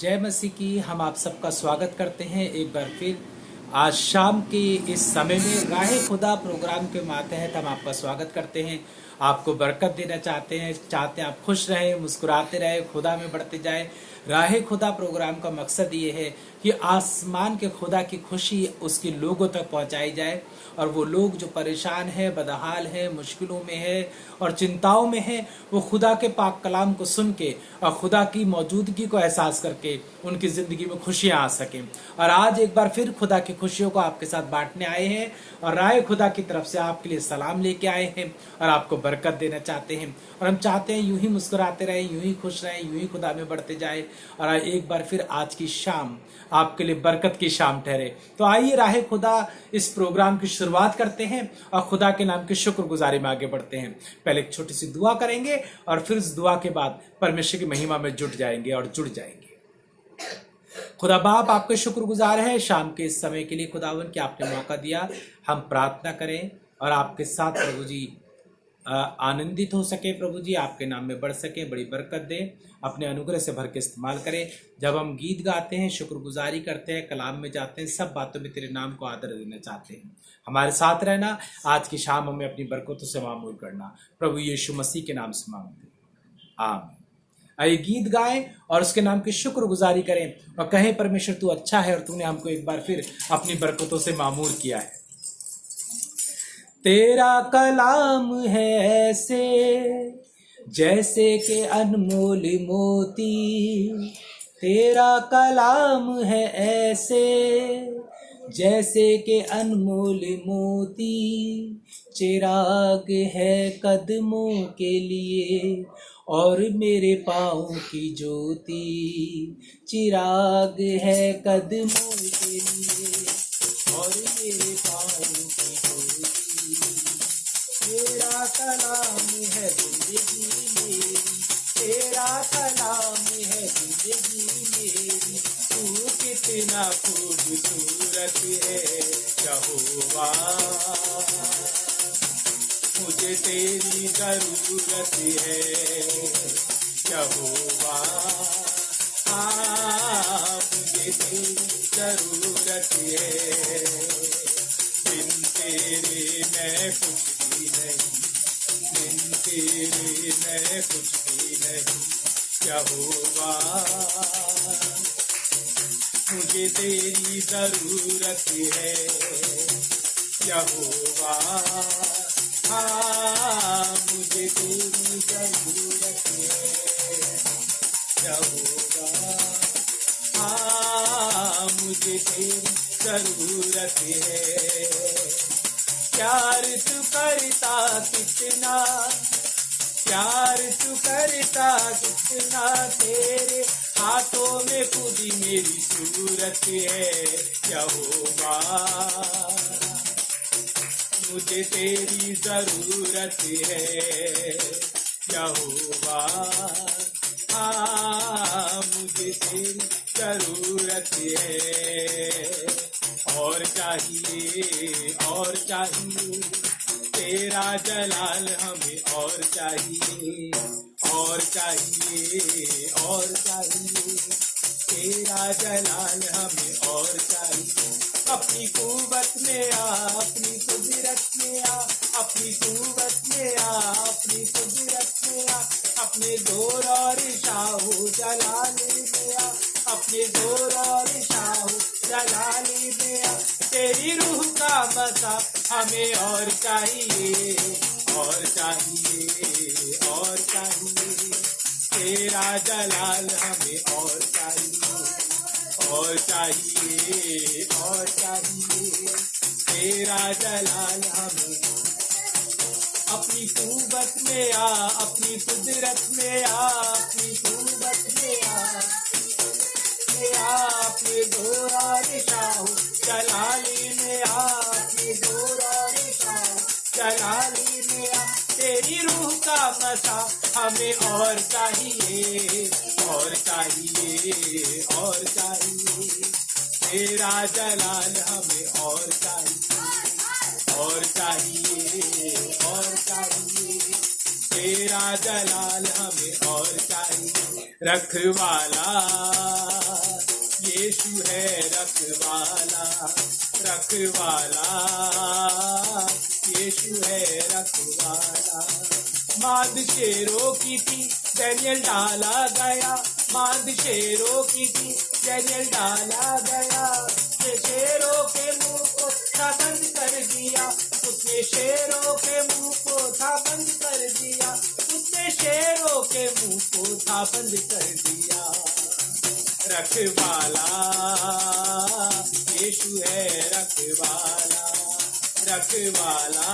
जय मसीह की। हम आप सबका स्वागत करते हैं एक बार फिर आज शाम के इस समय में राहे खुदा प्रोग्राम के मातहत हम आपका स्वागत करते हैं। आपको बरकत देना चाहते हैं आप खुश रहें, मुस्कुराते रहें, खुदा में बढ़ते जाएं। राहे खुदा प्रोग्राम का मकसद ये है कि आसमान के खुदा की खुशी उसके लोगों तक पहुंचाई जाए और वो लोग जो परेशान है, बदहाल है, मुश्किलों में है और चिंताओं में है, वो खुदा के पाक कलाम को सुन के और खुदा की मौजूदगी को एहसास करके उनकी जिंदगी में खुशियां आ सकें। और आज एक बार फिर खुदा की खुशियों को आपके साथ बांटने आए हैं और राय खुदा की तरफ से आपके लिए सलाम लेके आए हैं और आपको बरकत देना चाहते हैं। और हम चाहते हैं यूं ही मुस्कुराते रहें, यूं ही खुश रहें, यूं ही खुदा में बढ़ते जाए। और एक बार फिर आज की शाम आपके लिए बरकत की शाम ठहरे। तो आइए राहे खुदा इस प्रोग्राम की शुरुआत करते हैं और खुदा के नाम की शुक्रगुजारी में आगे बढ़ते हैं। पहले एक छोटी सी दुआ करेंगे और फिर उस दुआ के बाद परमेश्वर की महिमा में जुट जाएंगे और जुड़ जाएंगे। खुदा बाप, आपके शुक्रगुजार है शाम के इस समय के लिए खुदावन कि आपने मौका दिया। हम प्रार्थना करें और आपके साथ प्रभु जी आनंदित हो सके, प्रभु जी आपके नाम में बढ़ सके, बड़ी बरकत दे, अपने अनुग्रह से भर के इस्तेमाल करें। जब हम गीत गाते हैं, शुक्रगुजारी करते हैं, कलाम में जाते हैं, सब बातों में तेरे नाम को आदर देना चाहते हैं। हमारे साथ रहना, आज की शाम हमें अपनी बरकतों से मामूल करना, प्रभु यीशु मसीह के नाम से मांगते हैं, आमीन। आइए गीत गाएं और उसके नाम की शुक्रगुजारी करें और कहें परमेश्वर तू अच्छा है और तूने हमको एक बार फिर अपनी बरकतों से मामूर किया है। तेरा कलाम है ऐसे जैसे के अनमोल मोती, तेरा कलाम है ऐसे जैसे के अनमोल मोती, चिराग है कदमों के लिए और मेरे पाँव की ज्योति, चिराग है कदमों के लिए और मेरे पाँव की ज्योति, तेरा कलाम है जिंदगी मेरी, तेरा कलाम है जिंदगी मेरी, तू कितना खूबसूरत है यहोवा, मुझे तेरी जरूरत है यहोवा, मुझे तेरी जरूरत है, बिन तेरे मैं कुछ भी नहीं, बिन तेरे मैं कुछ भी नहीं यहोवा, मुझे तेरी जरूरत है यहोवा, मुझे तेरी जरूरत है यहोवा, मुझे तेरी जरूरत है। प्यार तू करता कितना, प्यार तू करता कितना, तेरे हाथों में खुद ही मेरी सूरत है यहोवा, मुझे तेरी जरूरत है यहोवा, मुझे तेरी जरूरत है। और चाहिए और चाहिए तेरा जलाल हमें, और चाहिए और चाहिए और चाहिए तेरा जलाल हमें, और चाहिए। अपनी कुव्वत में आ, अपनी कुदरत में आ, अपनी कुव्वत में आ, अपनी कुदरत में आ, अपने जोर और शाहू जलाली में आ, अपने जोर और शाहू जलाली में आ, तेरी रूह का मसा हमें और चाहिए और चाहिए और चाहिए, तेरा जलाल हमें और चाहिए और चाहिए और चाहिए, तेरा जलाल हमें। अपनी कुव्वत में आ, अपनी कुदरत में आ, अपनी कुव्वत में आ, अपने जोर और शाहू जलाली में आ, अपने जोर और शाहू जलाली में आ, तेरी रूह का मसा हमें और चाहिए और चाहिए और चाहिए, तेरा जलाल हमें और चाहिए और चाहिए और चाहिए, तेरा जलाल हमें और चाहिए। रखवाला यीशु है रखवाला, रखवाला, यीशु है रखवाला। मांद शेरों की थी, डैनियल डाला गया, मांद शेरों की थी, डैनियल डाला गया। उसने शेरों के मुंह को था बंद कर दिया, उसने शेरों के मुंह को था बंद कर दिया, उसने शेरों के मुंह को था बंद कर दिया। रखवाला, यीशु है रखवाला, रखवाला,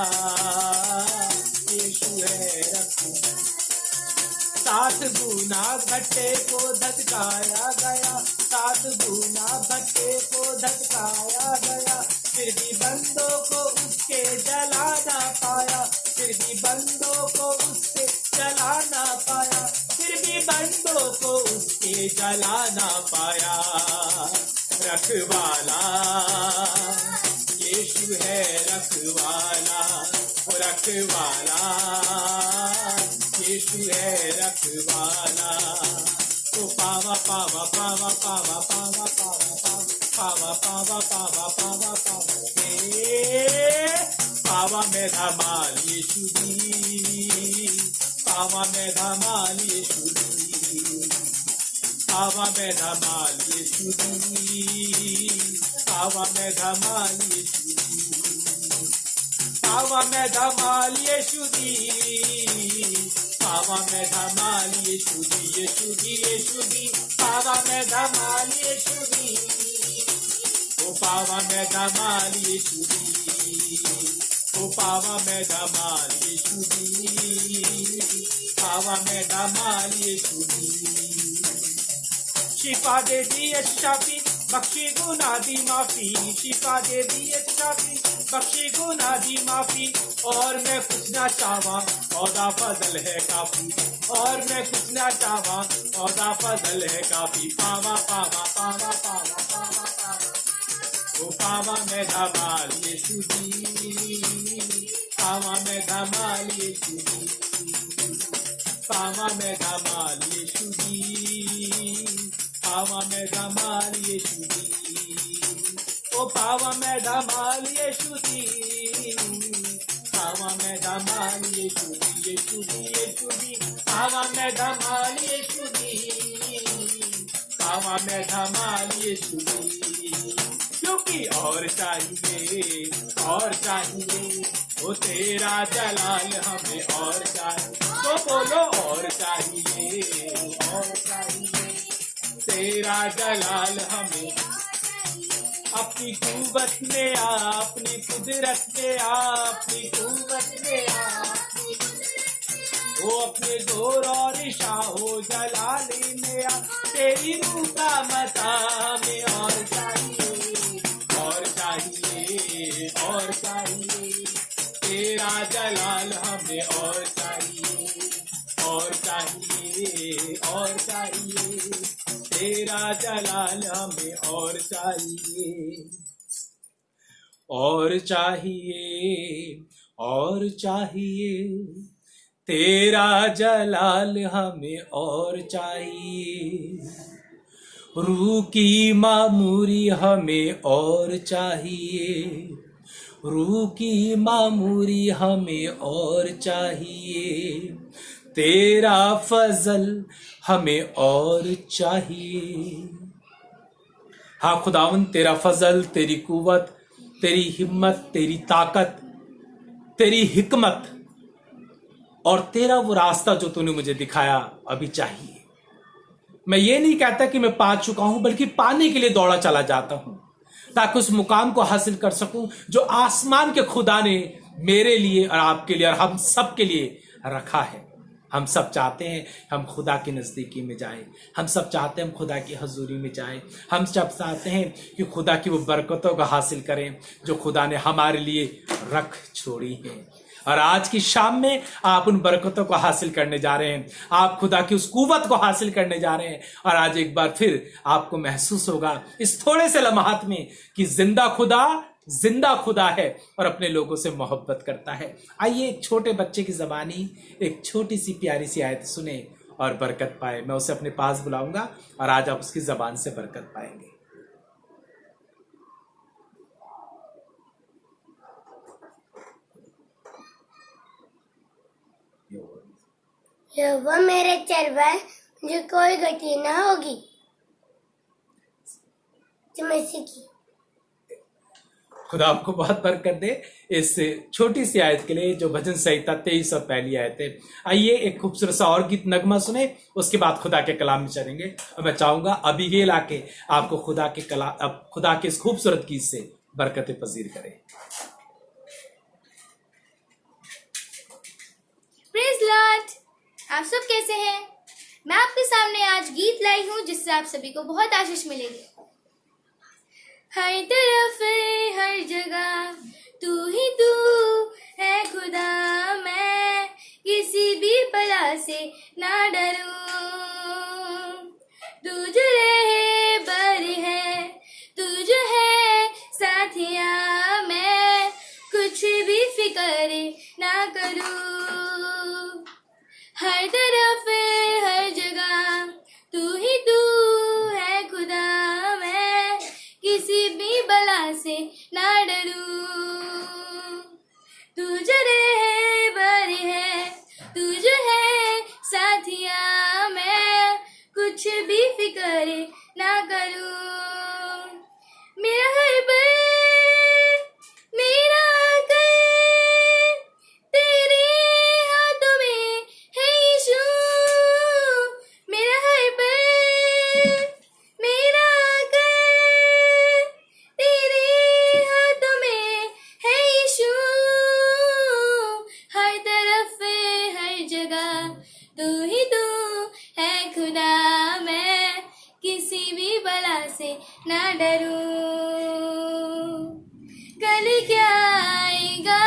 यीशु है रखवाला। 7 गुना भट्टे को धटकाया गया, 7 गुना भट्टे को धटकाया गया, फिर भी बंदों को उसके जला ना पाया, फिर भी बंदों को उसके जला ना पाया, फिर भी बंदों को उसके जला ना पाया। रखवाला, यीशु है रखवाला, रखवाला, यीशु है रखवाला। तो पावा पावा पावा पावा पावा पावा पावा पावा पावा पावा पावा पावा में धमाल यीशु दी, पावा में धमाल यीशु दी, पावा में धमाल यीशु दी, पावा में धमाल यीशु दी, पावा में धमाल यीशु दी, पावा में धमाल यीशु दी, यीशु दी, यीशु दी, पावा में धमाल यीशु दी, ओ पावा में धमाल यीशु दी, ओ पावा में धमाल यीशु दी, पावा में धमाल यीशु दी। शिफा दे दी शाफी, बख्शी गुनाह दी माफी, शिफा दे दी शाफी, बख्शी गुनाह दी माफी। और मैं कुछ ना चाहवा, औदा फजल है काफी, और मैं कुछ ना चाहवा, औदा फजल है काफी। पावा पावा पावा पावा पावा पावा, ओ पावा में धमाल यीशु दी, पावा में धमाल यीशु दी, पावा में धमाल यीशु दी, पावा में धमाल यीशु दी, ओ पावा में धमाल यीशु दी, पावा में धमाल यीशु दी, यीशु दी, यीशु दी, पावा में धमाल यीशु दी, पावा में धमाल यीशु दी। क्योंकि और चाहिए, और चाहिए, ओ तेरा जलाल हमें और चाहिए, तो बोलो और चाहिए, और चाहिए, तेरा जलाल हमें। अपनी कुव्वत में आ, अपनी कुदरत में आ, अपनी कुव्वत में आ, वो अपने जोर और शाहो जलाली में आ, तेरी रूह का मता में और चाहिए, और चाहिए, और चाहिए, तेरा जलाल हमें और चाहिए, और चाहिए, और चाहिए, तेरा जलाल हमें और चाहिए, और चाहिए, और चाहिए, तेरा जलाल हमें और चाहिए। रूह की मामूरी हमें और चाहिए, रूह की मामूरी हमें और चाहिए, तेरा फजल हमें और चाहिए। हाँ खुदावन, तेरा फजल, तेरी कुव्वत, तेरी हिम्मत, तेरी ताकत, तेरी हिकमत और तेरा वो रास्ता जो तूने मुझे दिखाया अभी चाहिए। मैं ये नहीं कहता कि मैं पा चुका हूं, बल्कि पाने के लिए दौड़ा चला जाता हूं, ताकि उस मुकाम को हासिल कर सकूं जो आसमान के खुदा ने मेरे लिए और आपके लिए और हम सब के लिए रखा है। हम सब चाहते हैं हम खुदा की नज़दीकी में जाएं, हम सब चाहते हैं हम खुदा की हजूरी में जाएं, हम सब चाहते हैं कि खुदा की वो बरकतों को हासिल करें जो खुदा ने हमारे लिए रख छोड़ी हैं। और आज की शाम में आप उन बरकतों को हासिल करने जा रहे हैं, आप खुदा की उस कुव्वत को हासिल करने जा रहे हैं। और आज एक बार फिर आपको महसूस होगा इस थोड़े से लम्हात में कि जिंदा खुदा है और अपने लोगों से मोहब्बत करता है। आइए एक छोटे बच्चे की ज़बानी एक छोटी सी प्यारी सी आयत सुने और बरकत पाए। मैं उसे अपने पास बुलाऊंगा और आज आप उसकी ज़बान से बरकत पाएंगे। यहोवा मेरे चरवाहे, मुझे कोई गति ना होगी। मसीह की खुदा आपको बहुत बरकत दे इस छोटी सी आयत के लिए, जो भजन संहिता 23 और पहली आयत है। आइए एक खूबसूरत सा और गीत नगमा सुने, उसके बाद खुदा के कलाम में चलेंगे। और मैं चाहूंगा अबीगैल आके आपको खुदा के इस खूबसूरत गीत से बरकतें पजीर करे। Praise Lord. आप सब कैसे हैं? मैं आपके सामने आज गीत लाई हूँ जिससे आप सभी को बहुत आशीष मिलेगी। हर तरफ हर जगह तू ही तू है खुदा, मैं किसी भी बला से ना डरूं। तू जो रहे बर है, तू जो है साथिया, मैं कुछ भी फिक्र ना करूं। हर तरफ हर जगह तू ही तू है खुदा, मैं किसी भी बला से ना डरूं। तू जो रहबर है, तू जो है साथिया, मैं कुछ भी फिक्र ना करूं। मेरा हर पल मेरा कर तेरे हाथों में है यीशु। मेरा हर पल मेरा कर तेरे हाथों में है यीशु। हर तरफ हर जगह तू ही तू है खुदा, मैं किसी भी बला से ना डरूं। कल क्या आएगा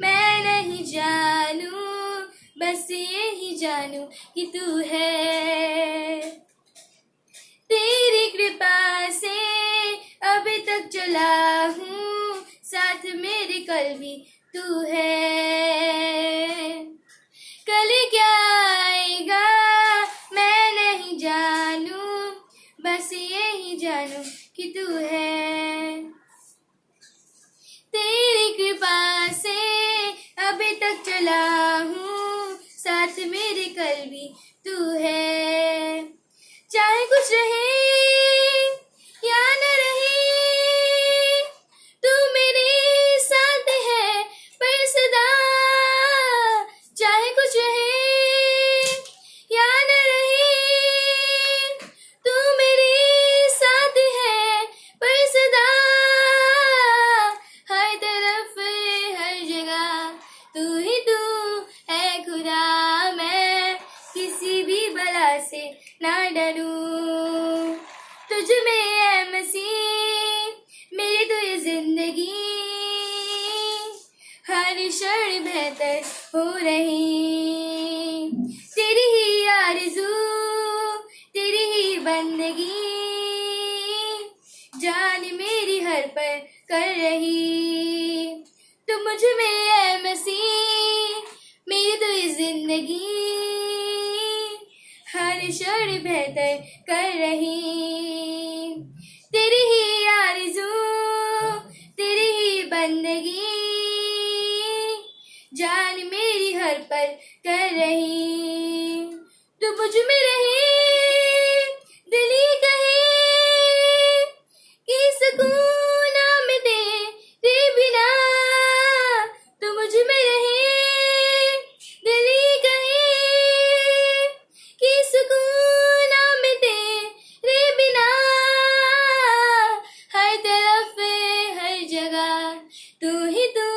मैं नहीं जानूं, बस यही जानूं कि तू है। तेरी कृपा से अभी तक चला हूँ, साथ मेरे कल भी तू है। कल क्या आएगा मैं नहीं जानूं, बस यही जानूं कि तू है। तेरी कृपा से अभी तक चला हूँ, साथ मेरे कल भी तू है। चाहे कुछ रहे या न रहे, तू मेरे साथ है पर सदा। चाहे कुछ रहे या न रहे, तू मेरे साथ है पर सदा। हर तरफ हर जगह तू ही तू है खुदा, मैं किसी भी बला से ना डरूं। तुझ में है मसीह मेरी तो ये जिंदगी, हर क्षण बेहतर हो रही। तेरी ही आरज़ू तेरी ही बंदगी, जान मेरी हर पल कर रही। तू मुझ में है मसीह मेरी तो ये जिंदगी, हर क्षण बेहतर कर रही। तेरी ही आरज़ू तेरी ही बंदगी, जान मेरी हर पल कर रही। तू मुझ में रहे दिल ही कहे कि सुकून ना मिटे तेरे बिना। तू मुझ में रहे दिल ही कहे कि सुकून ना मिटे तेरे बिना। हर तरफ हर जगह तू ही तू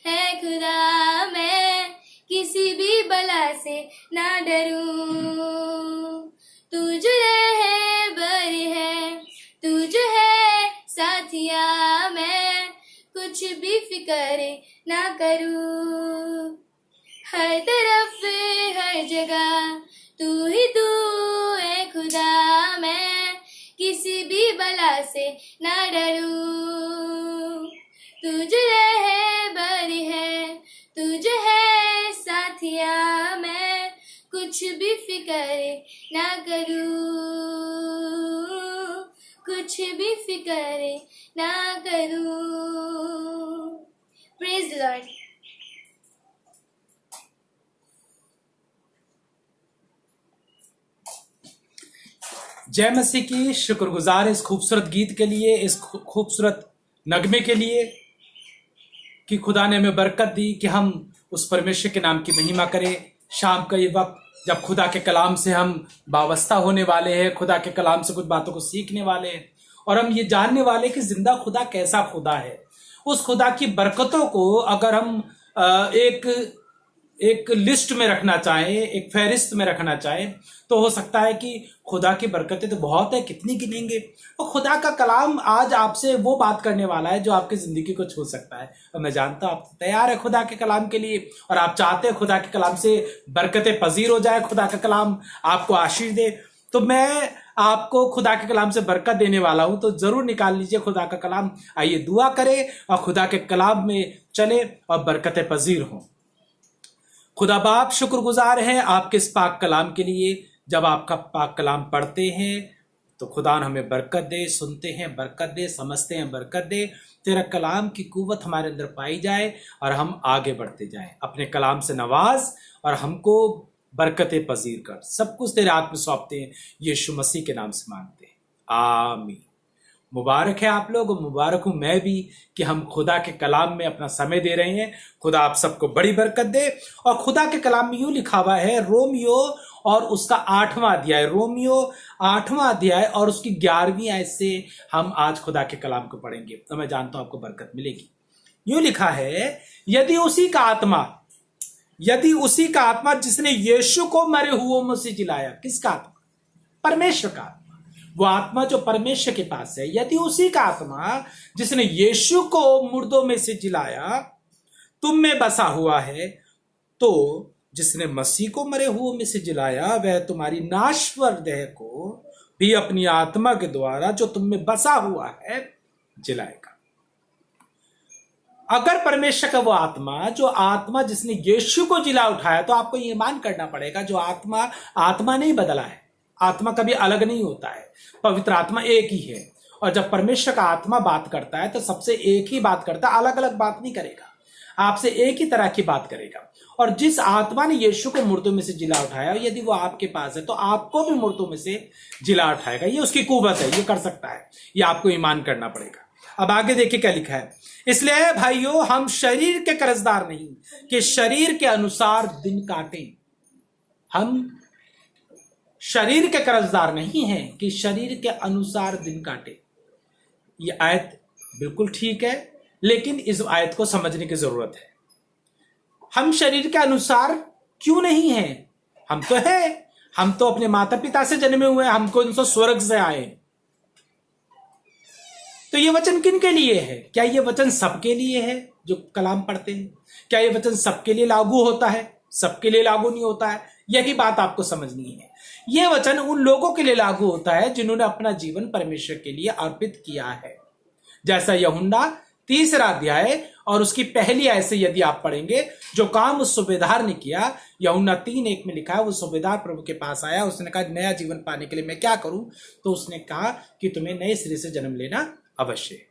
है खुदा, मैं किसी भी बला से ना डरूं। तू जो रहबर है, तू जो है साथिया, मैं कुछ भी फिक्र ना करूं। हर तरफ हर जगह तू ही तू है खुदा, मैं किसी भी बला से ना डरूं। तू जो रहबर है, तू जो है साथिया, मैं कुछ भी फिक्र ना करूं, कुछ भी फिक्र ना करूं। Praise Lord. जय मसीह की। शुक्रगुजार इस खूबसूरत गीत के लिए, इस खूबसूरत नगमे के लिए कि खुदा ने हमें बरकत दी कि हम उस परमेश्वर के नाम की महिमा करें। शाम का ये वक्त जब खुदा के कलाम से हम वाबस्ता होने वाले हैं, खुदा के कलाम से कुछ बातों को सीखने वाले हैं और हम ये जानने वाले कि जिंदा खुदा कैसा खुदा है। उस खुदा की बरकतों को अगर हम एक लिस्ट में रखना चाहें, एक फहरिस्त में रखना चाहें, तो हो सकता है कि खुदा की बरकतें तो बहुत है, कितनी गिनेंगे। और खुदा का कलाम आज आपसे वो बात करने वाला है जो आपकी जिंदगी को छू सकता है। और मैं जानता हूं आप तैयार है खुदा के कलाम के लिए और आप चाहते हैं खुदा के कलाम से बरकतें पजीर हो जाए, खुदा का कलाम आपको आशीष दे। तो मैं आपको खुदा के कलाम से बरकत देने वाला हूं, तो जरूर निकाल लीजिए खुदा का कलाम। आइए दुआ करें और खुदा के कलाम में चले और बरकतें पजीर हों। खुदा बाप शुक्रगुजार हैं आपके इस पाक कलाम के लिए। जब आपका पाक कलाम पढ़ते हैं तो खुदा हमें बरकत दे, सुनते हैं बरकत दे, समझते हैं बरकत दे। तेरा कलाम की कुव्वत हमारे अंदर पाई जाए और हम आगे बढ़ते जाएं। अपने कलाम से नवाज और हमको बरकतें पजीर कर। सब कुछ तेरे हाथ में सौंपते हैं, यीशु मसीह के नाम से मांगते हैं, आमीन। मुबारक है आप लोग और मुबारक हूं मैं भी कि हम खुदा के कलाम में अपना समय दे रहे हैं। खुदा आप सबको बड़ी बरकत दे। और खुदा के कलाम में यूं लिखा हुआ है, रोमियो और उसका 8वां अध्याय, रोमियो 8वां अध्याय और उसकी 11वीं आयत से हम आज खुदा के कलाम को पढ़ेंगे। तो मैं जानता हूं आपको बरकत मिलेगी। यूं लिखा है, यदि उसी का आत्मा जिसने यीशु को मरे हुओं में से जिलाया। किसका आत्मा? परमेश्वर का। वो आत्मा जो परमेश्वर के पास है, यदि उसी का आत्मा जिसने यीशु को मुर्दों में से जिलाया तुम में बसा हुआ है, तो जिसने मसीह को मरे हुओं में से जिलाया वह तुम्हारी नाश्वर देह को भी अपनी आत्मा के द्वारा जो तुम में बसा हुआ है जिलाएगा। अगर परमेश्वर का वो आत्मा जिसने यीशु को जिला उठाया, तो आपको ये मान करना पड़ेगा जो आत्मा नहीं बदला है। आत्मा कभी अलग नहीं होता है, पवित्र आत्मा एक ही है। और जब परमेश्वर का आत्मा बात करता है तो सबसे एक ही बात करता है, अलग अलग बात नहीं करेगा, आपसे एक ही तरह की बात करेगा। और जिस आत्मा ने यीशु को मुर्दों में से जिला उठाया, यदि वो आपके पास है तो आपको भी मुर्दों में से जिला उठाएगा। ये उसकी कुव्वत है, ये कर सकता है, ये आपको ईमान करना पड़ेगा। अब आगे देखिए क्या लिखा है, इसलिए भाइयों हम शरीर के कर्जदार नहीं कि शरीर के अनुसार दिन काटें। हम शरीर के कर्जदार नहीं हैं कि शरीर के अनुसार दिन काटे। ये आयत बिल्कुल ठीक है, लेकिन इस आयत को समझने की जरूरत है। हम शरीर के अनुसार क्यों नहीं हैं? हम तो हैं, हम तो अपने माता पिता से जन्मे हुए हैं, हमको इनसे स्वर्ग से आए। तो ये वचन किन के लिए है? क्या ये वचन सबके लिए है जो कलाम पढ़ते हैं? क्या ये वचन सबके लिए लागू होता है? सबके लिए लागू नहीं होता है, यही बात आपको समझनी है। यह वचन उन लोगों के लिए लागू होता है जिन्होंने अपना जीवन परमेश्वर के लिए अर्पित किया है। जैसा यूहन्ना 3 अध्याय और उसकी पहली आयत से यदि आप पढ़ेंगे, जो काम उस सूबेदार ने किया, यूहन्ना 3:1 में लिखा है, वो सूबेदार प्रभु के पास आया, उसने कहा नया जीवन पाने के लिए मैं क्या करूं? तो उसने कहा कि तुम्हें नए सिरे से जन्म लेना अवश्य है।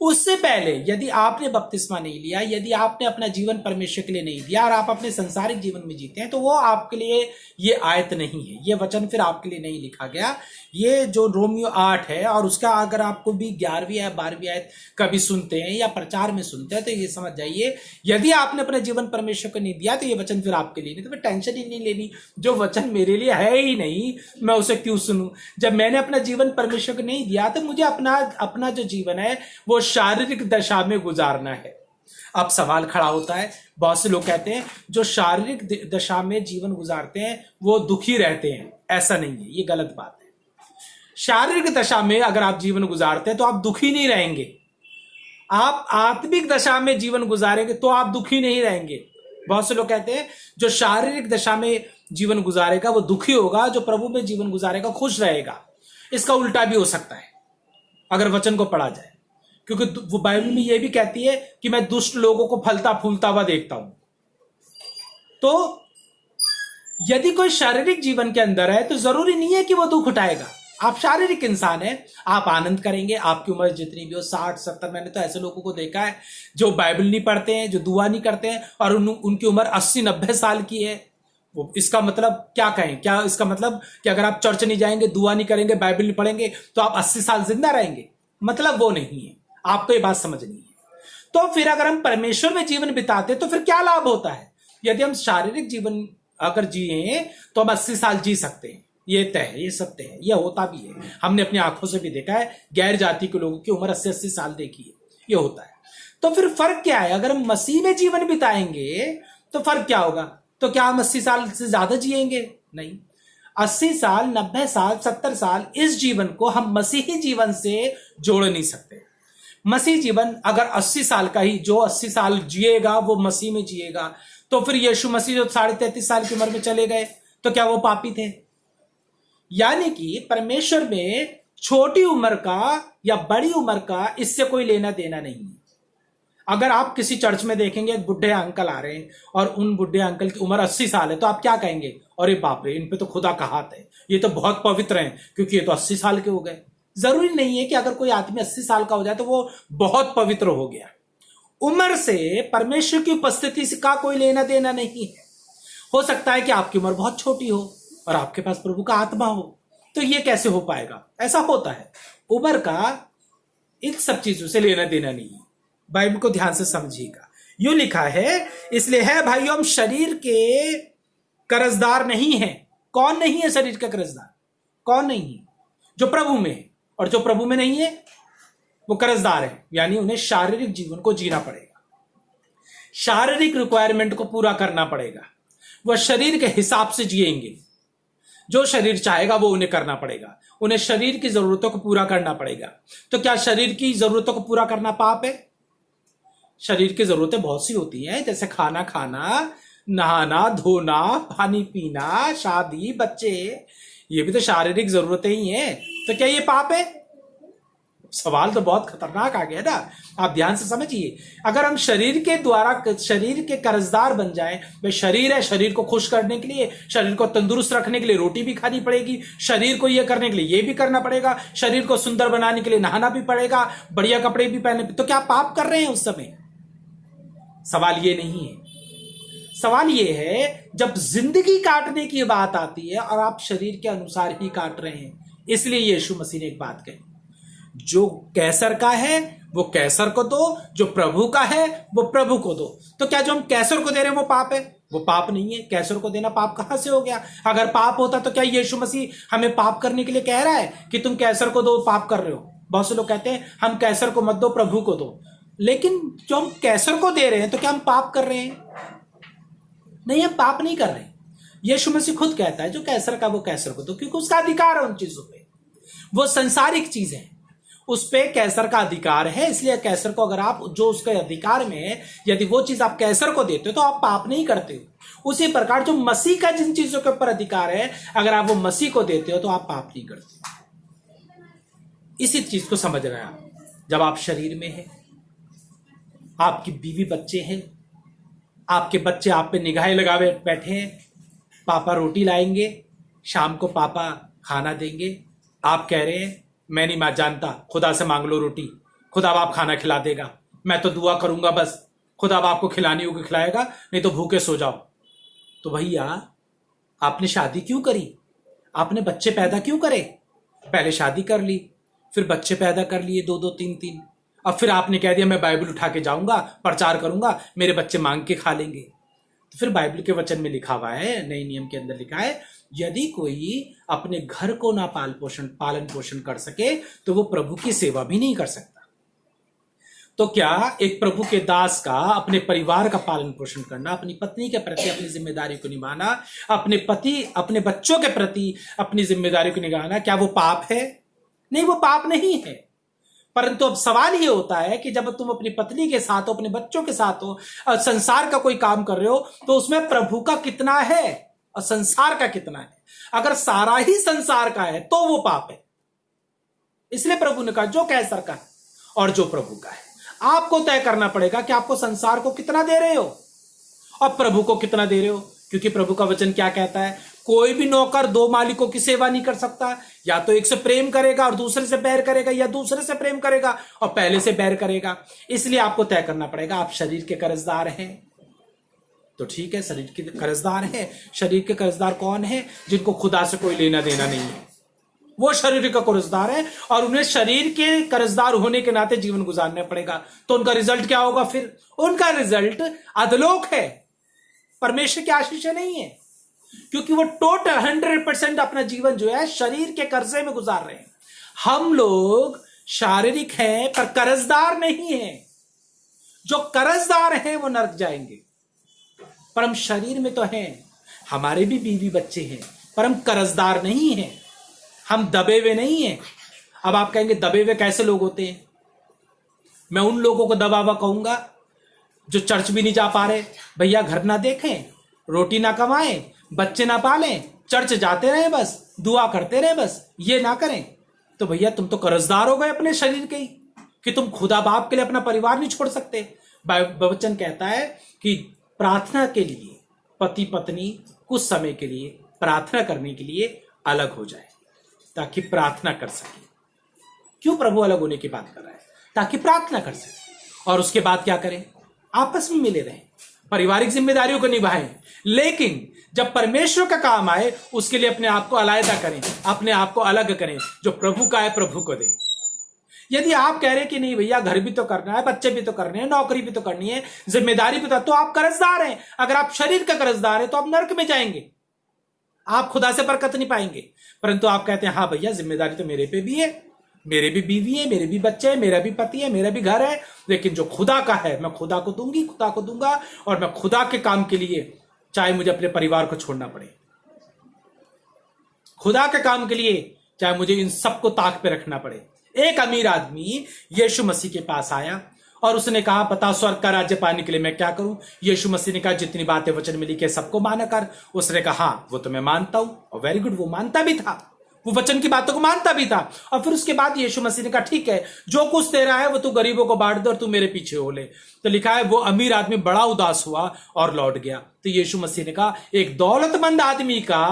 उससे पहले यदि आपने बपतिस्मा नहीं लिया, यदि आपने अपना जीवन परमेश्वर के लिए नहीं दिया और आप अपने संसारिक जीवन में जीते हैं, तो वो आपके लिए ये आयत नहीं है, ये वचन फिर आपके लिए नहीं लिखा गया। ये जो रोमियो 8 है और उसका अगर आपको भी 11वीं या 12वीं आयत कभी सुनते हैं या प्रचार में सुनते हैं, तो ये समझ जाइए यदि आपने अपना जीवन परमेश्वर को नहीं दिया तो ये वचन फिर आपके लिए नहीं। तो फिर टेंशन ही नहीं लेनी, जो वचन मेरे लिए है ही नहीं मैं उसे क्यों सुनूं। जब मैंने अपना जीवन परमेश्वर को नहीं दिया तो मुझे अपना जो जीवन है वो शारीरिक दशा में गुजारना है। अब सवाल खड़ा होता है, बहुत से लोग कहते हैं जो शारीरिक दशा में जीवन गुजारते हैं वो दुखी रहते हैं। ऐसा नहीं है, ये गलत बात है। शारीरिक दशा में अगर आप जीवन गुजारते हैं तो आप दुखी नहीं रहेंगे। आप आत्मिक दशा में जीवन गुजारेंगे तो आप दुखी नहीं रहेंगे। बहुत से लोग कहते हैं जो शारीरिक दशा में जीवन गुजारेगा वो दुखी होगा, जो प्रभु में जीवन गुजारेगा खुश रहेगा। इसका उल्टा भी हो सकता है अगर वचन को पढ़ा जाए, क्योंकि वो बाइबल में यह भी कहती है कि मैं दुष्ट लोगों को फलता फूलता हुआ देखता हूं। तो यदि कोई शारीरिक जीवन के अंदर है तो जरूरी नहीं है कि वो दुख उठाएगा। आप शारीरिक इंसान है, आप आनंद करेंगे, आपकी उम्र जितनी भी हो 60-70। मैंने तो ऐसे लोगों को देखा है जो बाइबल नहीं पढ़ते हैं, जो दुआ नहीं करते हैं और उनकी उम्र 80-90 साल की है, इसका मतलब क्या कहें, क्या इसका मतलब कि अगर आप चर्च नहीं जाएंगे, दुआ नहीं करेंगे, बाइबल नहीं पढ़ेंगे तो आप 80 साल जिंदा रहेंगे? मतलब वो नहीं है, आपको ये बात समझनी है। तो फिर अगर हम परमेश्वर में जीवन बिताते तो फिर क्या लाभ होता है? यदि हम शारीरिक जीवन अगर जिए तो हम 80 साल जी सकते हैं, ये तय है, ये सत्य है, ये होता भी है, हमने अपनी आंखों से भी देखा है। गैर जाति के लोगों की उम्र 80-80 साल देखी है, ये होता है। तो फिर फर्क क्या है? अगर हम मसीह में जीवन बिताएंगे तो फर्क क्या होगा? तो क्या हम 80 साल से ज्यादा जिएंगे? नहीं, 80 साल, 90 साल, 70 साल, इस जीवन को हम मसीही जीवन से जोड़ नहीं सकते। मसीह जीवन अगर 80 साल का ही, जो 80 साल जिएगा वो मसीह में जिएगा, तो फिर यीशु मसीह जो 33.5 साल की उम्र में चले गए तो क्या वो पापी थे? यानी कि परमेश्वर में छोटी उम्र का या बड़ी उम्र का इससे कोई लेना देना नहीं है। अगर आप किसी चर्च में देखेंगे एक बुढ़े अंकल आ रहे हैं और उन बुढ़े अंकल की उम्र 80 साल है, तो आप क्या कहेंगे? अरे बाप रे, इन पे तो खुदा का हाथ है, ये तो बहुत पवित्र हैं क्योंकि ये तो 80 साल के हो गए। जरूरी नहीं है कि अगर कोई आदमी 80 साल का हो जाए तो वो बहुत पवित्र हो गया। उम्र से परमेश्वर की उपस्थिति से का कोई लेना देना नहीं है। हो सकता है कि आपकी उम्र बहुत छोटी हो और आपके पास प्रभु का आत्मा हो, तो ये कैसे हो पाएगा? ऐसा होता है। उम्र का इन सब चीजों से लेना देना नहीं है। बाइबल को ध्यान से समझिएगा। यूं लिखा है, इसलिए है भाइयों, हम शरीर के कर्जदार नहीं है। कौन नहीं है शरीर का कर्जदार? कौन नहीं है? जो प्रभु में है, और जो प्रभु में नहीं है वो कर्जदार है। यानी उन्हें शारीरिक जीवन को जीना पड़ेगा, शारीरिक रिक्वायरमेंट को पूरा करना पड़ेगा। वह शरीर के हिसाब से जिएंगे, जो शरीर चाहेगा वो उन्हें करना पड़ेगा। उन्हें शरीर की जरूरतों को पूरा करना पड़ेगा। तो क्या शरीर की जरूरतों को पूरा करना पाप है? शरीर की जरूरतें बहुत सी होती हैं, जैसे खाना खाना, नहाना धोना, पानी पीना, शादी, बच्चे, ये भी तो शारीरिक जरूरतें ही हैं। तो क्या ये पाप है? सवाल तो बहुत खतरनाक आ गया ना, आप ध्यान से समझिए। अगर हम शरीर के द्वारा शरीर के कर्जदार बन जाए, भाई शरीर है, शरीर को खुश करने के लिए, शरीर को तंदुरुस्त रखने के लिए रोटी भी खानी पड़ेगी, शरीर को यह करने के लिए ये भी करना पड़ेगा, शरीर को सुंदर बनाने के लिए नहाना भी पड़ेगा, बढ़िया कपड़े भी पहनने, तो क्या पाप कर रहे हैं उस समय? सवाल ये नहीं है। सवाल ये है जब जिंदगी काटने की बात आती है और आप शरीर के अनुसार ही काट रहे हैं। इसलिए यीशु मसीह ने एक बात कही, जो कैसर का है वो कैसर को दो, जो प्रभु का है वो प्रभु को दो। तो क्या जो हम कैसर को दे रहे हैं वो पाप है? वो पाप नहीं है। कैसर को देना पाप कहां से हो गया? अगर पाप होता तो क्या यीशु मसीह हमें पाप करने के लिए कह रहा है कि तुम कैसर को दो, पाप कर रहे हो? बहुत से लोग कहते हैं हम कैसर को मत दो, प्रभु को दो। लेकिन जो हम कैसर को दे रहे हैं तो क्या हम पाप कर रहे हैं? नहीं, हम पाप नहीं कर रहे। यीशु मसीह खुद कहता है जो कैसर का वो कैसर को दो, क्योंकि उसका अधिकार है उन चीजों पे। वो संसारिक चीज है, उस पे कैसर का अधिकार है। इसलिए कैसर को अगर आप जो उसके अधिकार में है, यदि वो चीज आप कैसर को देते हो तो आप पाप नहीं करते हो। उसी प्रकार जो मसीह का जिन चीजों के ऊपर अधिकार है, अगर आप वो मसीह को देते हो तो आप पाप नहीं करते। इसी चीज को समझ रहे हैं आप। जब आप शरीर में है, आपकी बीवी बच्चे हैं, आपके बच्चे आप पे निगाहें लगावे बैठे हैं, पापा रोटी लाएंगे, शाम को पापा खाना देंगे, आप कह रहे हैं मैं नहीं मैं जानता, खुदा से मांग लो रोटी, खुदा आप खाना खिला देगा, मैं तो दुआ करूंगा बस, खुदा आपको खिलानी होगी खिलाएगा, नहीं तो भूखे सो जाओ। तो भैया आपने शादी क्यों करी? आपने बच्चे पैदा क्यों करे? पहले शादी कर ली, फिर बच्चे पैदा कर लिए 2-2 3-3, अब फिर आपने कह दिया मैं बाइबल उठा के जाऊंगा, प्रचार करूंगा, मेरे बच्चे मांग के खा लेंगे। तो फिर बाइबल के वचन में लिखा हुआ है, नए नियम के अंदर लिखा है, यदि कोई अपने घर को ना पालन पोषण कर सके तो वो प्रभु की सेवा भी नहीं कर सकता। तो क्या एक प्रभु के दास का अपने परिवार का पालन पोषण करना, अपनी पत्नी के प्रति अपनी जिम्मेदारी को निभाना, अपने बच्चों के प्रति अपनी जिम्मेदारी को निभाना, क्या वो पाप है? नहीं, वो पाप नहीं है। परंतु अब सवाल ये होता है कि जब तुम अपनी पत्नी के साथ हो, अपने बच्चों के साथ हो, संसार का कोई काम कर रहे हो, तो उसमें प्रभु का कितना है और संसार का कितना है? अगर सारा ही संसार का है तो वो पाप है। इसलिए प्रभु ने कहा जो कैसर का है और जो प्रभु का है। आपको तय करना पड़ेगा कि आपको संसार को कितना दे रहे हो और प्रभु को कितना दे रहे हो। क्योंकि प्रभु का वचन क्या कहता है? कोई भी नौकर 2 मालिकों की सेवा नहीं कर सकता। या तो एक से प्रेम करेगा और दूसरे से बैर करेगा, या दूसरे से प्रेम करेगा और पहले से बैर करेगा। इसलिए आपको तय करना पड़ेगा, आप शरीर के कर्जदार हैं तो ठीक है, शरीर के कर्जदार है। शरीर के कर्जदार कौन है? जिनको खुदा से कोई लेना देना नहीं है, वो शरीर का कर्जदार है, और उन्हें शरीर के कर्जदार होने के नाते जीवन गुजारना पड़ेगा। तो उनका रिजल्ट क्या होगा? फिर उनका रिजल्ट अधलोक है, परमेश्वर की आशीष नहीं है, क्योंकि वो टोटल 100% अपना जीवन जो है शरीर के कर्जे में गुजार रहे हैं। हम लोग शारीरिक हैं पर कर्जदार नहीं है। जो कर्जदार हैं वो नरक जाएंगे, पर हम शरीर में तो हैं, हमारे भी बीवी बच्चे हैं, पर हम कर्जदार नहीं हैं, हम दबे हुए नहीं हैं। अब आप कहेंगे दबे हुए कैसे लोग होते हैं? मैं उन लोगों को दबा हुआ कहूंगा जो चर्च भी नहीं जा पा रहे, भैया घर ना देखें, रोटी ना कमाएं, बच्चे ना पालें, चर्च जाते रहे बस, दुआ करते रहे बस, ये ना करें। तो भैया तुम तो कर्जदार हो गए अपने शरीर के ही, कि तुम खुदा बाप के लिए अपना परिवार नहीं छोड़ सकते। वचन कहता है कि प्रार्थना के लिए पति पत्नी कुछ समय के लिए प्रार्थना करने के लिए अलग हो जाए, ताकि प्रार्थना कर सके। क्यों प्रभु अलग होने की बात कर रहा है? ताकि प्रार्थना कर सके। और उसके बाद क्या करें? आपस में मिले रहें, पारिवारिक जिम्मेदारियों को निभाएं, लेकिन जब परमेश्वर का काम आए उसके लिए अपने आप को अलग करें, अपने आप को अलग करें। जो प्रभु का है प्रभु को दें। यदि आप कह रहे कि नहीं भैया घर भी तो करना है, बच्चे भी तो करने हैं, नौकरी भी तो करनी है, जिम्मेदारी भी तो आप कर्जदार हैं। अगर आप शरीर का कर्जदार है तो आप नरक में जाएंगे, आप खुदा से बरकत नहीं पाएंगे। परंतु आप कहते हैं हाँ भैया जिम्मेदारी तो मेरे पे भी है, मेरे भी बीवी है, मेरे भी बच्चे हैं, मेरा भी पति है, मेरा भी घर है, लेकिन जो खुदा का है मैं खुदा को दूंगी, खुदा को दूंगा, और मैं खुदा के काम के लिए चाहे मुझे अपने परिवार को छोड़ना पड़े, खुदा के काम के लिए चाहे मुझे इन सबको ताक पे रखना पड़े। एक अमीर आदमी यीशु मसीह के पास आया और उसने कहा बता स्वर्ग का राज्य पाने के लिए मैं क्या करूं? यीशु मसीह ने कहा जितनी बातें वचन में लिखी है सबको माना कर। उसने कहा हाँ वो तो मैं मानता हूं, और वेरी गुड, वो मानता भी था, वो वचन की बातों को मानता भी था। और फिर उसके बाद यीशु मसीह ने कहा ठीक है, जो कुछ तेरा है वो तू गरीबों को बांट दे और तू मेरे पीछे हो ले। तो लिखा है वो अमीर आदमी बड़ा उदास हुआ और लौट गया। तो यीशु मसीह ने कहा एक दौलतमंद आदमी का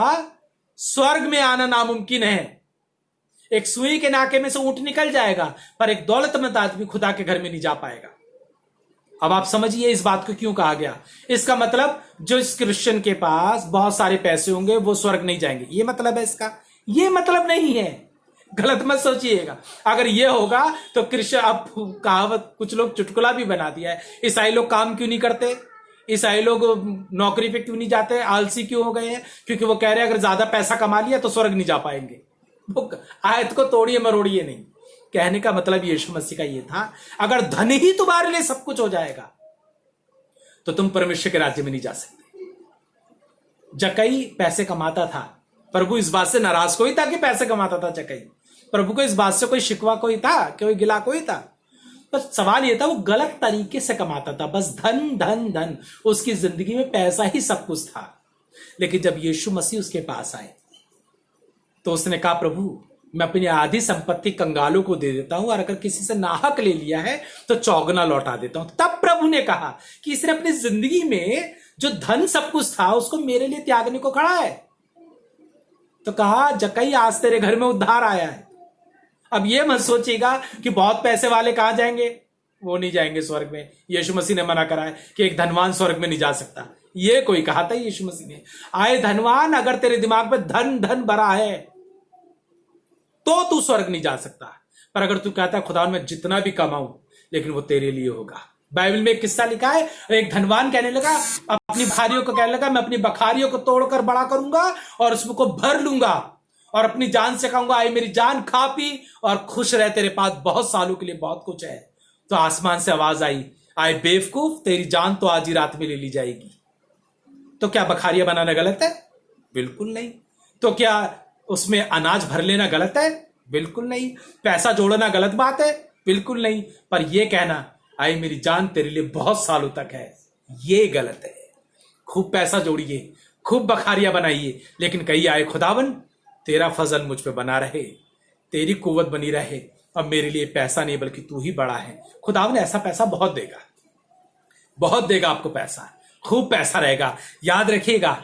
स्वर्ग में आना नामुमकिन है। एक सुई के नाके में से ऊंट निकल जाएगा, पर एक दौलतमंद आदमी खुदा के घर में नहीं जा पाएगा। अब आप समझिए इस बात को क्यों कहा गया। इसका मतलब जो इस क्रिश्चियन के पास बहुत सारे पैसे होंगे वो स्वर्ग नहीं जाएंगे, ये मतलब है इसका? ये मतलब नहीं है, गलत मत सोचिएगा। अगर ये होगा तो क्रिश्चियन, अब कहावत कुछ लोग चुटकुला भी बना दिया है, ईसाई लोग काम क्यों नहीं करते, ईसाई लोग नौकरी पे क्यों नहीं जाते, आलसी क्यों हो गए हैं? क्योंकि वो कह रहे हैं अगर ज्यादा पैसा कमा लिया तो स्वर्ग नहीं जा पाएंगे। वो आयत को तोड़िए मरोड़िए नहीं। कहने का मतलब यीशु मसीह का ये था अगर धन ही तुम्हारे लिए सब कुछ हो जाएगा तो तुम परमेश्वर के राज्य में नहीं जा सकते। जक्कई पैसे कमाता था, प्रभु इस बात से नाराज कोई था कि पैसे कमाता था जक्कई? प्रभु को इस बात से कोई शिकवा कोई था, कोई गिला कोई था? बस सवाल ये था वो गलत तरीके से कमाता था, बस धन धन धन, उसकी जिंदगी में पैसा ही सब कुछ था। लेकिन जब यीशु मसीह उसके पास आए तो उसने कहा प्रभु मैं अपनी आधी संपत्ति कंगालों को दे देता हूं, और अगर किसी से नाहक ले लिया है तो चौगुना लौटा देता हूं। तब प्रभु ने कहा कि इसने अपनी जिंदगी में जो धन सब कुछ था उसको मेरे लिए त्यागने को खड़ा है। तो कहा जक्कई आज तेरे घर में उद्धार आया है। अब ये मत सोचिएगा कि बहुत पैसे वाले कहां जाएंगे, वो नहीं जाएंगे स्वर्ग में। यीशु मसीह ने मना करा है कि एक धनवान स्वर्ग में नहीं जा सकता। ये कोई कहा था यीशु मसीह ने? आए धनवान, अगर तेरे दिमाग में धन धन भरा है तो तू स्वर्ग नहीं जा सकता, पर अगर तू कहता है खुदा मैं जितना भी कमाऊं लेकिन वो तेरे लिए होगा। बाइबल में एक किस्सा लिखा है, एक धनवान कहने लगा अपनी बखारियों को, कहने लगा मैं अपनी बखारियों को तोड़कर बड़ा करूंगा और उसको भर लूंगा और अपनी जान से कहूंगा आई मेरी जान खा पी और खुश रह, तेरे पास बहुत सालों के लिए बहुत कुछ है। तो आसमान से आवाज आई आए बेवकूफ, तेरी जान तो आज ही रात में ले ली जाएगी। तो क्या बखारियां बनाना गलत है? बिल्कुल नहीं। तो क्या उसमें अनाज भर लेना गलत है? बिल्कुल नहीं। पैसा जोड़ना गलत बात है? बिल्कुल नहीं। पर यह कहना आई मेरी जान तेरे लिए बहुत सालों तक है, ये गलत है। खूब पैसा जोड़िए, खूब बखारियां बनाइए, लेकिन कहिए आए खुदावन तेरा फजल मुझ पे बना रहे, तेरी कुव्वत बनी रहे। अब मेरे लिए पैसा नहीं बल्कि तू ही बड़ा है। खुदावन ऐसा पैसा बहुत देगा, बहुत देगा आपको पैसा, खूब पैसा रहेगा। याद रखिएगा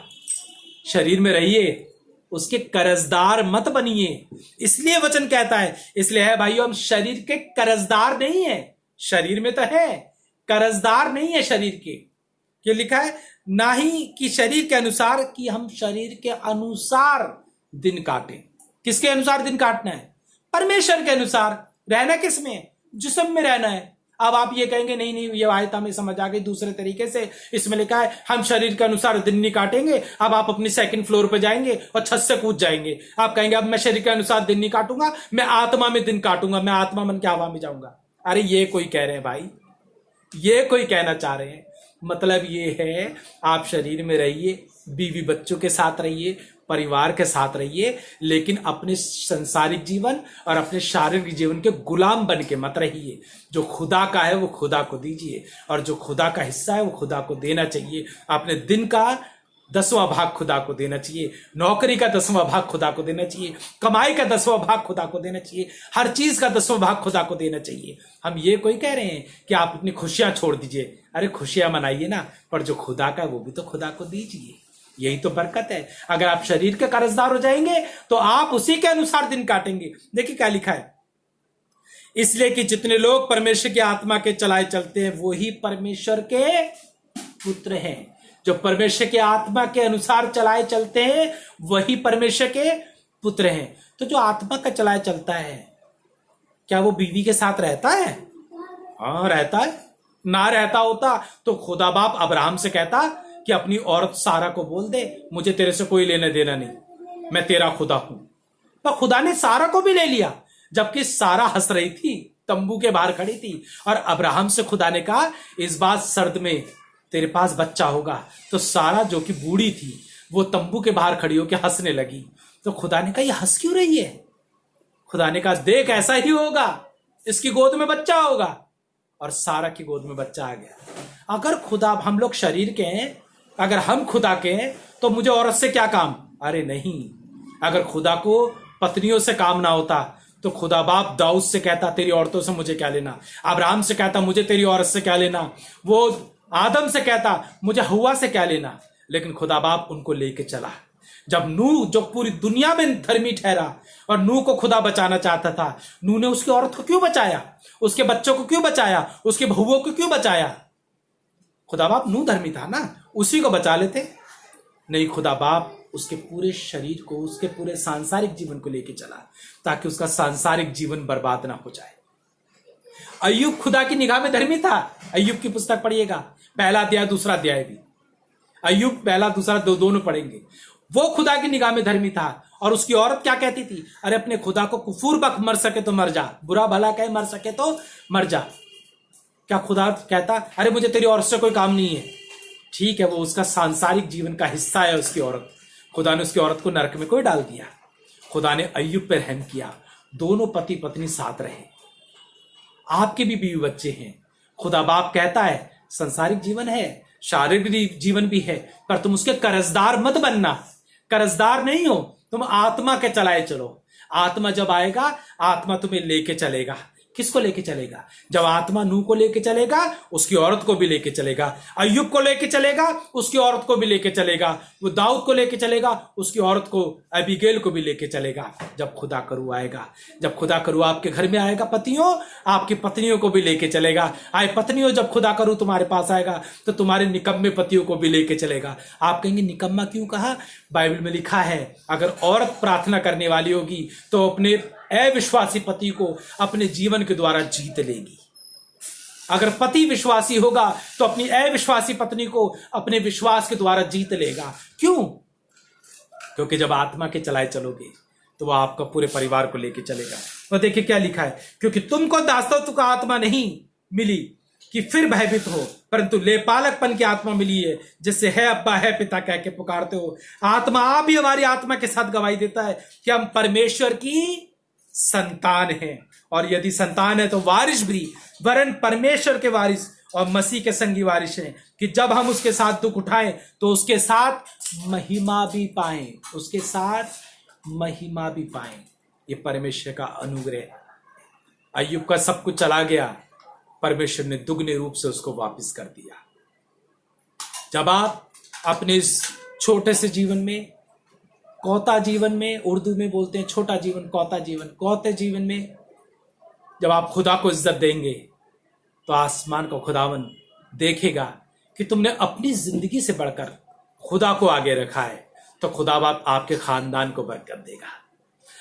शरीर में रहिए, उसके कर्जदार मत बनिए। इसलिए वचन कहता है, इसलिए है भाइयों हम शरीर के कर्जदार नहीं है, शरीर में तो है, कर्जदार नहीं है शरीर के। ये लिखा है ना ही कि शरीर के अनुसार, कि हम शरीर के अनुसार दिन काटें। किसके अनुसार दिन काटना है? परमेश्वर के अनुसार। रहना किस में? जिस्म में रहना है। अब आप ये कहेंगे नहीं नहीं, ये आयत हमें समझ आ गई दूसरे तरीके से, इसमें लिखा है हम शरीर के अनुसार दिन नहीं काटेंगे। अब आप अपनी सेकंड फ्लोर पे जाएंगे और छत से कूद जाएंगे। आप कहेंगे अब मैं शरीर के अनुसार दिन नहीं काटूंगा, मैं आत्मा में दिन काटूंगा, मैं आत्मा मन के हवा में जाऊंगा। अरे ये कोई कह रहे हैं भाई, ये कोई कहना चाह रहे हैं। मतलब ये है आप शरीर में रहिए, बीवी बच्चों के साथ रहिए, परिवार के साथ रहिए, लेकिन अपने संसारिक जीवन और अपने शारीरिक जीवन के गुलाम बन के मत रहिए। जो खुदा का है वो खुदा को दीजिए, और जो खुदा का हिस्सा है वो खुदा को देना चाहिए। अपने दिन का 10वां भाग खुदा को देना चाहिए, नौकरी का 10वां भाग खुदा को देना चाहिए, कमाई का 10वां भाग खुदा को देना चाहिए, हर चीज का 10वां भाग खुदा को देना चाहिए। हम ये कोई कह रहे हैं कि आप अपनी खुशियां छोड़ दीजिए। अरे खुशियां मनाइए ना, पर जो खुदा का वो भी तो खुदा को दीजिए। यही तो बरकत है। अगर आप शरीर के कर्जदार हो जाएंगे तो आप उसी के अनुसार दिन काटेंगे। देखिए क्या लिखा है, इसलिए कि जितने लोग परमेश्वर की आत्मा के चलाए चलते हैं वो ही परमेश्वर के पुत्र हैं। जो परमेश्वर की आत्मा के अनुसार चलाए चलते हैं वही परमेश्वर के पुत्र हैं। तो जो आत्मा का चलाए चलता है, क्या वो बीवी के साथ रहता है? हाँ रहता है। ना रहता होता तो खुदा बाप अब्राहम से कहता कि अपनी औरत सारा को बोल दे मुझे तेरे से कोई लेना देना नहीं, मैं तेरा खुदा हूं। पर खुदा ने सारा को भी ले लिया, जबकि सारा हंस रही थी, तंबू के बाहर खड़ी थी। और अब्राहम से खुदा ने कहा इस बात सर्द में तेरे पास बच्चा होगा। तो सारा जो कि बूढ़ी थी वो तंबू के बाहर खड़ी होकर हंसने लगी। तो खुदा ने कहा ये हंस क्यों रही है? खुदा ने कहा देख ऐसा ही होगा, इसकी गोद में बच्चा होगा। और सारा की गोद में बच्चा आ गया। अगर खुदा, हम लोग शरीर के हैं, अगर हम खुदा के हैं तो मुझे औरत से क्या काम? अरे नहीं, अगर खुदा को पत्नियों से काम ना होता तो खुदा बाप दाऊद से कहता तेरी औरतों से मुझे क्या लेना, अब्राहम से कहता मुझे तेरी औरत से क्या लेना, वो आदम से कहता मुझे हवा से क्या लेना। लेकिन खुदा बाप उनको लेके चला। जब नूह, जो पूरी दुनिया में धर्मी ठहरा और नूह को खुदा बचाना चाहता था, नूह ने उसकी औरत को क्यों बचाया? उसके बच्चों को क्यों बचाया? उसके बहुओं को क्यों बचाया? खुदा बाप नूह धर्मी था ना, उसी को बचा लेते। नहीं, खुदा बाप उसके पूरे शरीर को, उसके पूरे सांसारिक जीवन को लेके चला ताकि उसका सांसारिक जीवन बर्बाद ना हो जाए। अय्यूब खुदा की निगाह में धर्मी था। अय्यूब की पुस्तक पढ़िएगा, पहला अध्याय दूसरा अध्याय भी। अय्यूब पहला दूसरा दोनों पढ़ेंगे। वो खुदा की निगाह में धर्मी था। और उसकी औरत क्या कहती थी? अरे अपने खुदा को कुफूर बक मर सके तो मर जा, बुरा भला कहे मर सके तो मर जा। क्या खुदा कहता अरे मुझे तेरी औरत से कोई काम नहीं है? ठीक है, वो उसका सांसारिक जीवन का हिस्सा है उसकी औरत। खुदा ने उसकी औरत को नरक में कोई डाल दिया? खुदा ने अय्यूब पर रहम किया। दोनों पति पत्नी साथ रहे। आपके भी बीवी बच्चे हैं। खुदा बाप कहता है संसारिक जीवन है, शारीरिक जीवन भी है, पर तुम उसके कर्जदार मत बनना। कर्जदार नहीं हो, तुम आत्मा के चलाए चलो। आत्मा जब आएगा, आत्मा तुम्हें लेके चलेगा। किसको लेके चलेगा? जब आत्मा नूह को लेके चलेगा, उसकी औरत को भी लेके चलेगा। अय्यूब को लेके चलेगा, उसकी औरत को भी लेके चलेगा। वो दाऊद को लेके चलेगा, उसकी औरत को, अबीगैल को भी लेके चलेगा। जब खुदा करू आएगा, जब खुदा करू आपके घर में आएगा, पतियों आपकी पत्नियों को भी लेके चलेगा। आए पत्नियों, जब खुदा करू तुम्हारे पास आएगा तो तुम्हारे निकम्मे पतियों को भी लेके चलेगा। आप कहेंगे निकम्मा क्यों कहा? बाइबल में लिखा है अगर औरत प्रार्थना करने वाली होगी तो अपने अविश्वासी पति को अपने जीवन के द्वारा जीत लेगी। अगर पति विश्वासी होगा तो अपनी अविश्वासी पत्नी को अपने विश्वास के द्वारा जीत लेगा। क्यों? क्योंकि जब आत्मा के चलाए चलोगे तो वह आपका पूरे परिवार को लेके चलेगा। तो देखिए क्या लिखा है, क्योंकि तुमको दासत्व का आत्मा नहीं मिली कि फिर भयभीत हो, परंतु लेपालकपन की आत्मा मिली है, जिससे है अब्बा है पिता कह के पुकारते हो। आत्मा आप भी हमारी आत्मा के साथ गवाही देता है कि हम परमेश्वर की संतान है, और यदि संतान है तो वारिस भी, वरन परमेश्वर के वारिस और मसीह के संगी वारिस हैं, कि जब हम उसके साथ दुख उठाएं तो उसके साथ महिमा भी पाएं। उसके साथ महिमा भी पाएं। ये परमेश्वर का अनुग्रह। अय्यूब का सब कुछ चला गया, परमेश्वर ने दुगने रूप से उसको वापस कर दिया। जब आप अपने इस छोटे से जीवन में, कौता जीवन में, उर्दू में बोलते हैं छोटा जीवन, कौता जीवन, कौते जीवन में जब आप खुदा को इज्जत देंगे तो आसमान का खुदावन देखेगा कि तुमने अपनी जिंदगी से बढ़कर खुदा को आगे रखा है, तो खुदा बाप आपके खानदान को बरकत देगा।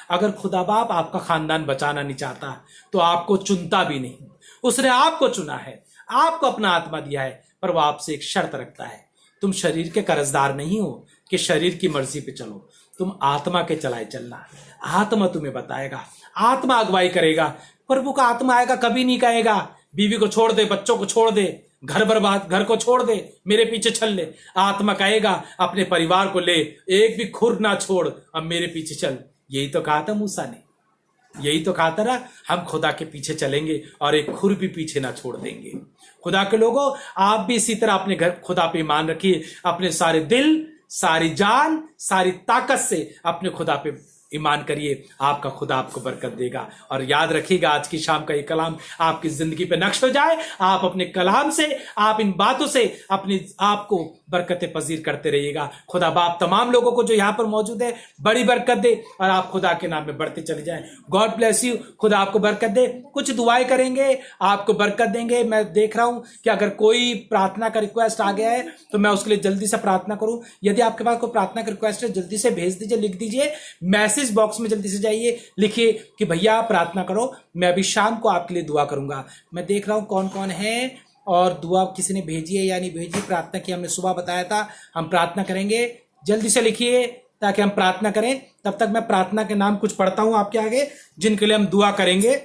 अगर खुदा बाप आपका खानदान बचाना नहीं चाहता तो आपको चुनता भी नहीं। उसने आपको चुना है, आपको अपना आत्मा दिया है, पर वो आपसे एक शर्त रखता है, तुम शरीर के कर्जदार नहीं हो कि शरीर की मर्जी पे चलो, तुम आत्मा के चलाए चलना। आत्मा तुम्हें बताएगा, आत्मा अगुवाई करेगा। प्रभु का आत्मा आएगा, कभी नहीं कहेगा बीवी को छोड़ दे, बच्चों को छोड़ दे, घर बर्बाद, घर को छोड़ दे, मेरे पीछे चल ले। आत्मा कहेगा अपने परिवार को ले, एक भी खुर ना छोड़, अब मेरे पीछे चल। यही तो कहा था मूसा ने, यही तो कहा था ना, हम खुदा के पीछे चलेंगे और एक खुर भी पीछे ना छोड़ देंगे। खुदा के लोगों, आप भी इसी तरह अपने घर खुदा पे ईमान रखिए, अपने सारे दिल, सारी जान, सारी ताकत से अपने खुदा पे ईमान करिए। आपका खुदा आपको बरकत देगा। और याद रखिएगा, आज की शाम का ये कलाम आपकी जिंदगी पे नक्श हो जाए। आप अपने कलाम से, आप इन बातों से अपने आप को बरकतें पजीर करते रहिएगा। खुदा बाप तमाम लोगों को जो यहाँ पर मौजूद है बड़ी बरकत दे और आप खुदा के नाम में बढ़ते चले जाएं। God bless you. खुदा आपको बरकत दे। कुछ दुआएं करेंगे, आपको बरकत देंगे। मैं देख रहा हूं कि अगर कोई प्रार्थना का रिक्वेस्ट आ गया है तो मैं उसके लिए जल्दी से प्रार्थना करूं। यदि आपके पास कोई प्रार्थना का रिक्वेस्ट है, जल्दी से भेज दीजिए, लिख दीजिए, मैसेज बॉक्स में जल्दी से जाइए, लिखिए कि भैया प्रार्थना करो, मैं अभी शाम को आपके लिए दुआ करूंगा। मैं देख रहा हूं कौन कौन है और दुआ किसी ने भेजी है या नहीं भेजी। प्रार्थना की हमने सुबह बताया था, हम प्रार्थना करेंगे। जल्दी से लिखिए ताकि हम प्रार्थना करें। तब तक मैं प्रार्थना के नाम कुछ पढ़ता हूं आपके आगे, जिनके लिए हम दुआ करेंगे।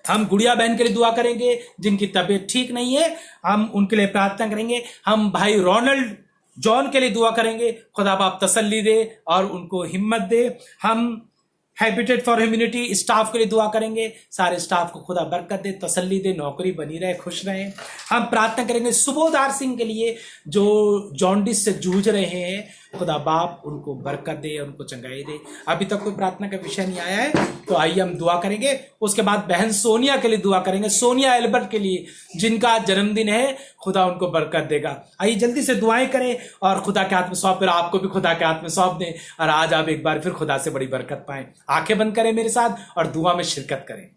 हम गुड़िया बहन के लिए दुआ करेंगे, जिनकी तबीयत ठीक नहीं है, हम उनके लिए प्रार्थना करेंगे। हम भाई रोनाल्ड जॉन के लिए दुआ करेंगे, खुदा बाप तसल्ली दे और उनको हिम्मत दे। हम हैबिटेट फॉर ह्यूमैनिटी स्टाफ के लिए दुआ करेंगे, सारे स्टाफ को खुदा बरकत दे, तसल्ली दे, नौकरी बनी रहे, खुश रहे। हम प्रार्थना करेंगे सुबोधार सिंह के लिए जो जॉन्डिस से जूझ रहे हैं, खुदा बाप उनको बरकत दे, उनको चंगाई दे। अभी तक कोई प्रार्थना का विषय नहीं आया है तो आइए हम दुआ करेंगे। उसके बाद बहन सोनिया के लिए दुआ करेंगे, सोनिया एल्बर्ट के लिए जिनका जन्मदिन है, खुदा उनको बरकत देगा। आइए जल्दी से दुआएं करें और खुदा के हाथ में सौंप, फिर आपको भी खुदा के हाथ में सौंप दें और आज आप एक बार फिर खुदा से बड़ी बरकत पाएं। आंखें बंद करें मेरे साथ और दुआ में शिरकत करें।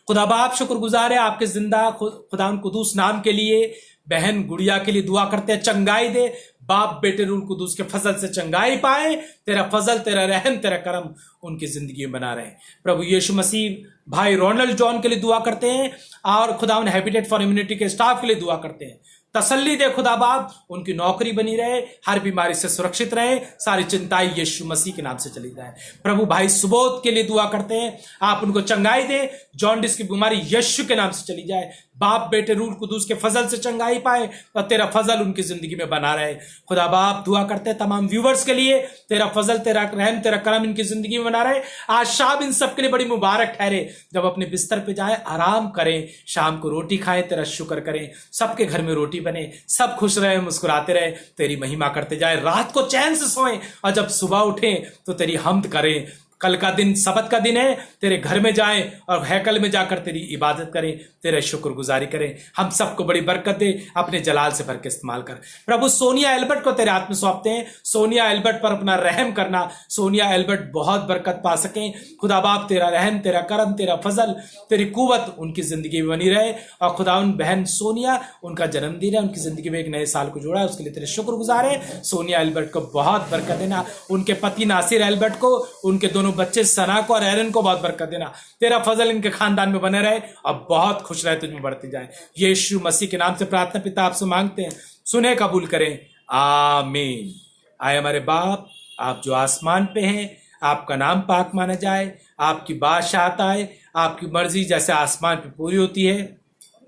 खुदा बाप शुक्रगुजार है आपके जिंदा खुदा उन कुदूस नाम के लिए। बहन गुड़िया के लिए दुआ करते हैं, चंगाई दे, बाप बेटे रूल कुदूस के फजल से चंगाई पाए। तेरा फजल, तेरा रहम, तेरा करम उनकी जिंदगी में बना रहे। प्रभु यीशु मसीह भाई रोनाल्ड जॉन के लिए दुआ करते हैं और खुदा उन हैबिटेट फॉर ह्यूमैनिटी के स्टाफ के लिए दुआ करते हैं। तसल्ली दे खुदा बाप, उनकी नौकरी बनी रहे, हर बीमारी से सुरक्षित रहे, सारी चिंताएं यीशु मसीह के नाम से चली जाए। प्रभु भाई सुबोध के लिए दुआ करते हैं, आप उनको चंगाई दे, जॉन्डिस की बीमारी यीशु के नाम से चली जाए। बाप बेटे रूल कुदूस के फजल से चंगाई पाए और तेरा फजल उनकी जिंदगी में बना रहे। खुदा बाप दुआ करते हैं तमाम व्यूवर्स के लिए, तेरा फजल, तेरा रहम, तेरा करम इनकी जिंदगी में बना रहे। आज शाम इन सब के लिए बड़ी मुबारक ठहरे, जब अपने बिस्तर पे जाए आराम करें, शाम को रोटी खाएं, तेरा शुक्र करें, सबके घर में रोटी बने, सब खुश रहे, मुस्कुराते रहे, तेरी महिमा करते जाए, रात को चैन से सोएं और जब सुबह उठें तो तेरी हम्द करें। कल का दिन सबत का दिन है, तेरे घर में जाएं और हैकल में जाकर तेरी इबादत करें, तेरे शुक्रगुजारी करें। हम सबको बड़ी बरकत दे, अपने जलाल से भर के इस्तेमाल कर। प्रभु सोनिया एल्बर्ट को तेरे हाथ में सौंपते हैं, सोनिया एल्बर्ट पर अपना रहम करना, सोनिया एल्बर्ट बहुत बरकत पा सकें। खुदा बाप तेरा रहम, तेरा करम, तेरा फजल, तेरी कुव्वत उनकी जिंदगी में बनी रहे। और खुदा उन बहन सोनिया, उनका जन्मदिन है, उनकी जिंदगी में एक नए साल को जोड़ा है, उसके लिए तेरे शुक्रगुजार है। सोनिया एल्बर्ट को बहुत बरकत देना, उनके पति नासिर एल्बर्ट को, उनके दोनों बच्चे सना को और एरन को बहुत बरकत देना, तेरा फजल इनके खानदान में बने रहे और बहुत खुश रहे, तुझमें बढ़ती जाए। यीशु मसीह के नाम से प्रार्थना पिता आपसे मांगते हैं, सुने कबूल करें, आमीन। आए हमारे बाप, आप जो आसमान पे हैं, आपका नाम पाक माना जाए, आपकी बादशाहत आए, आपकी मर्जी जैसे आसमान पे पूरी होती है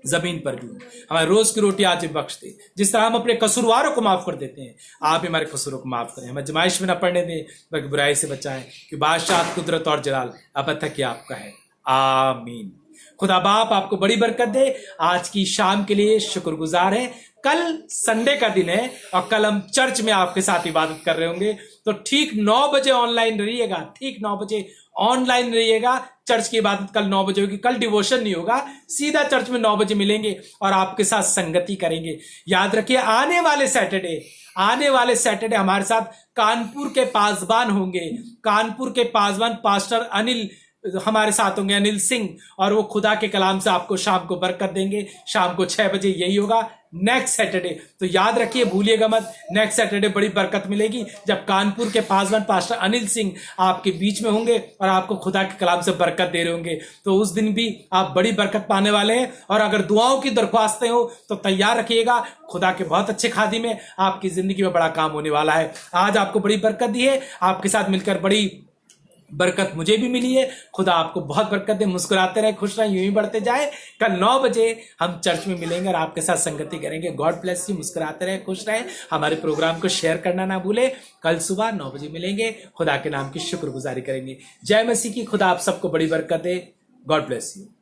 जमीन पर भी। हमारे रोज की रोटी आज बख्श दे, जिस तरह हम अपने कसूरवारों को माफ कर देते हैं, आप हमारे कसूरों को माफ करें। हमें जमाइश में न पड़ने दें, बल्कि बुराई से बचाएं, कि बादशाह, कुदरत और जलाल अब तक आपका है, आमीन। खुदा बाप आपको बड़ी बरकत दे। आज की शाम के लिए शुक्रगुजार है। कल संडे का दिन है और कल हम चर्च में आपके साथ इबादत कर रहे होंगे, तो ठीक 9 बजे ऑनलाइन रहिएगा, ठीक 9 बजे ऑनलाइन रहिएगा। चर्च की इबादत कल 9 बजे होगी, कल डिवोशन नहीं होगा, सीधा चर्च में 9 बजे मिलेंगे और आपके साथ संगति करेंगे। याद रखिए आने वाले सैटरडे हमारे साथ कानपुर के पासबान होंगे, कानपुर के पासबान पास्टर अनिल हमारे साथ होंगे, अनिल सिंह, और वो खुदा के कलाम से आपको शाम को बरकत देंगे। शाम को 6 बजे यही होगा। Next Saturday. तो याद रखिए, भूलिएगा मत, नेक्स्ट सैटरडे बड़ी बरकत मिलेगी जब कानपुर के पासवान पास्टर अनिल सिंह आपके बीच में होंगे और आपको खुदा के कलाम से बरकत दे रहे होंगे। तो उस दिन भी आप बड़ी बरकत पाने वाले हैं। और अगर दुआओं की दरख्वास्तें हो तो तैयार रखिएगा, खुदा के बहुत अच्छे खादिम में आपकी जिंदगी में बड़ा काम होने वाला है। आज आपको बड़ी बरकत दी है, आपके साथ मिलकर बड़ी बरकत मुझे भी मिली है। खुदा आपको बहुत बरकत दे, मुस्कुराते रहे, खुश रहे, यूं ही बढ़ते जाए। कल 9 बजे हम चर्च में मिलेंगे और आपके साथ संगति करेंगे। गॉड ब्लेस यू, मुस्कुराते रहे, खुश रहे। हमारे प्रोग्राम को शेयर करना ना भूले। कल सुबह 9 बजे मिलेंगे, खुदा के नाम की शुक्रगुजारी करेंगे। जय मसीह की। खुदा आप सबको बड़ी बरकत दे। God bless you.